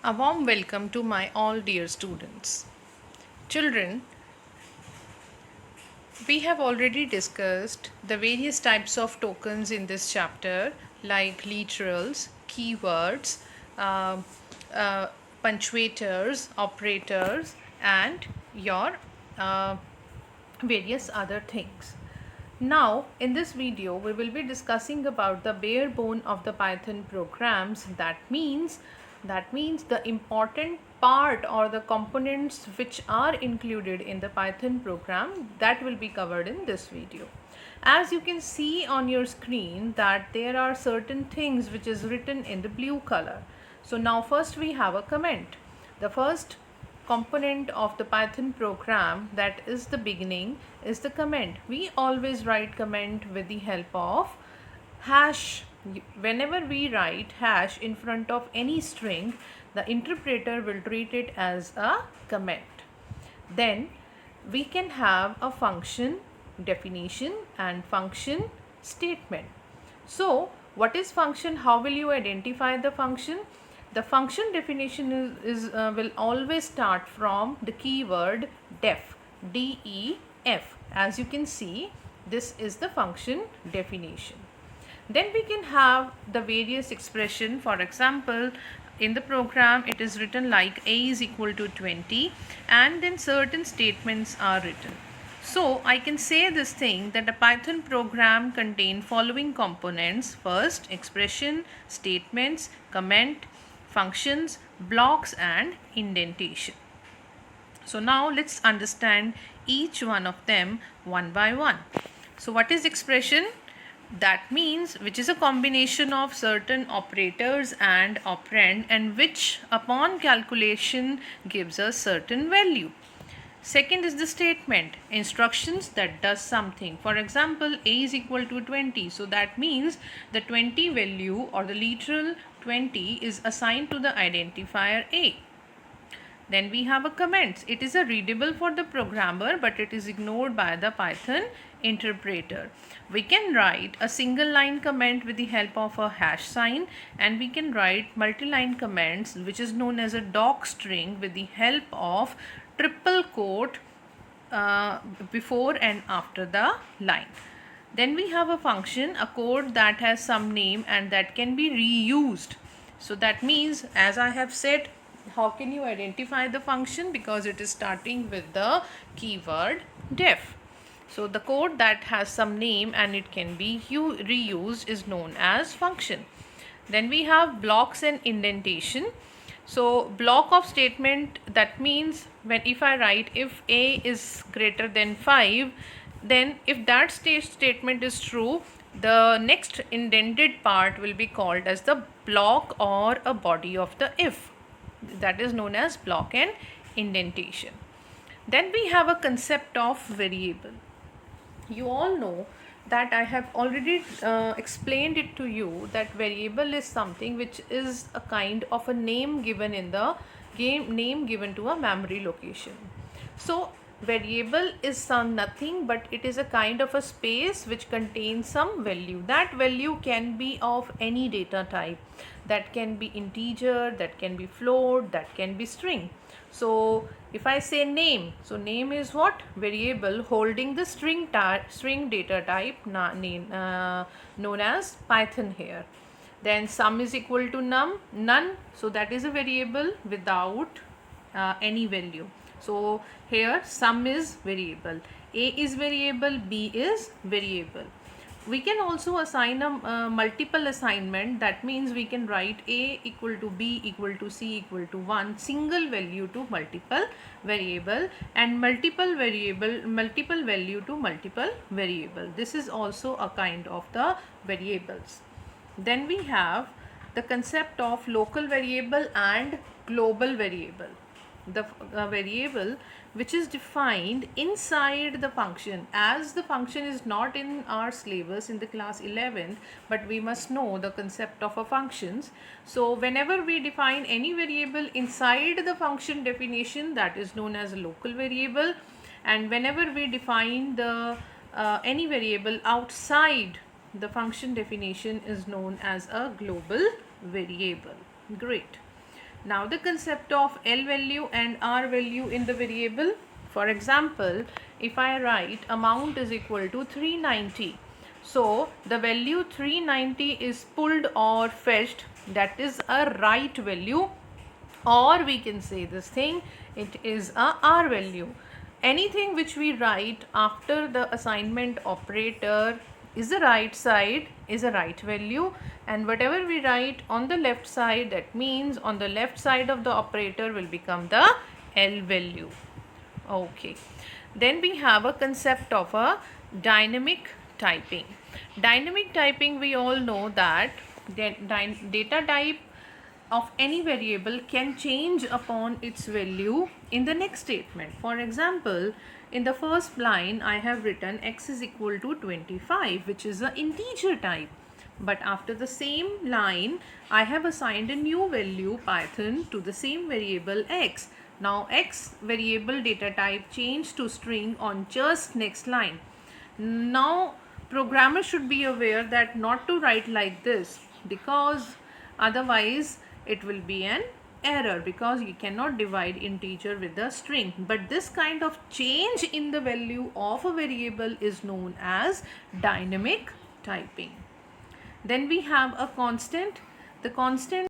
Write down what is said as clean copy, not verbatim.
A warm welcome to my all dear students. Children, we have already discussed the various types of tokens in this chapter, like literals, keywords, uh, uh, punctuators, operators, and your uh, various other things. Now, in this video, we will be discussing about the bare bone of the Python programs. That means the important part or the components which are included in the Python program that will be covered in this video. As you can see on your screen that there are certain things which is written in the blue color. So now first we have a comment. The first component of the Python program, that is the beginning, is the comment. We always write comment with the help of hash. Whenever we write hash in front of any string, the interpreter will treat it as a comment. Then we can have a function definition and function statement. So what is function? How will you identify the function? The function definition will always start from the keyword def, def. As you can see, this is the function definition. Then we can have the various expression. For example, in the program it is written like a is equal to 20, and then certain statements are written. So I can say this thing that a Python program contain following components: first, expression, statements, comment, functions, blocks, and indentation. So now let's understand each one of them one by one. So what is expression? That means which is a combination of certain operators and operand, and which upon calculation gives a certain value. Second is the statement, instructions that does something. For example, a is equal to 20. So that means the 20 value or the literal 20 is assigned to the identifier a. Then we have a comments. It is a readable for the programmer, but it is ignored by the Python interpreter. We can write a single line comment with the help of a hash sign, and we can write multi-line comments, which is known as a doc string, with the help of triple quote before and after the line. Then we have a function, a code that has some name and that can be reused. So that means, as I have said, how can you identify the function? Because it is starting with the keyword def. So the code that has some name and it can be reused is known as function. Then we have blocks and indentation. So block of statement, that means when if I write if a is greater than 5, then if that statement is true, the next indented part will be called as the block or a body of the if. That is known as block and indentation. Then we have a concept of variable. You all know that I have already explained it to you that variable is something which is a kind of a name given in the game, name given to a memory location. So variable is some nothing but it is a kind of a space which contains some value. That value can be of any data type. That can be integer, that can be float, that can be string. So if I say name, so name is what? Variable holding the string data type known as Python here. Then sum is equal to none, so that is a variable without any value. So here sum is variable, a is variable, b is variable. We can also assign a multiple assignment. That means we can write a equal to b equal to c equal to 1, single value to multiple variable, and multiple value to multiple variable. This is also a kind of the variables. Then we have the concept of local variable and global variable. The variable which is defined inside the function, as the function is not in our syllabus in the class 11th, but we must know the concept of a functions. So whenever we define any variable inside the function definition, that is known as a local variable, and whenever we define the any variable outside the function definition is known as a global variable. Great. Now the concept of L value and R value in the variable. For example, if I write amount is equal to 390, so the value 390 is pulled or fetched, that is a right value, or we can say this thing, it is a R value. Anything which we write after the assignment operator is the right side, is a right value, and whatever we write on the left side, that means on the left side of the operator will become the L value. Okay, then we have a concept of a dynamic typing. Dynamic typing, we all know that data type of any variable can change upon its value in the next statement. For example, in the first line I have written x is equal to 25, which is an integer type. But after the same line, I have assigned a new value Python to the same variable x. Now x variable data type changed to string on just next line. Now programmer should be aware that not to write like this, because otherwise it will be an error, because you cannot divide integer with a string. But this kind of change in the value of a variable is known as dynamic typing. Then we have a constant. The constant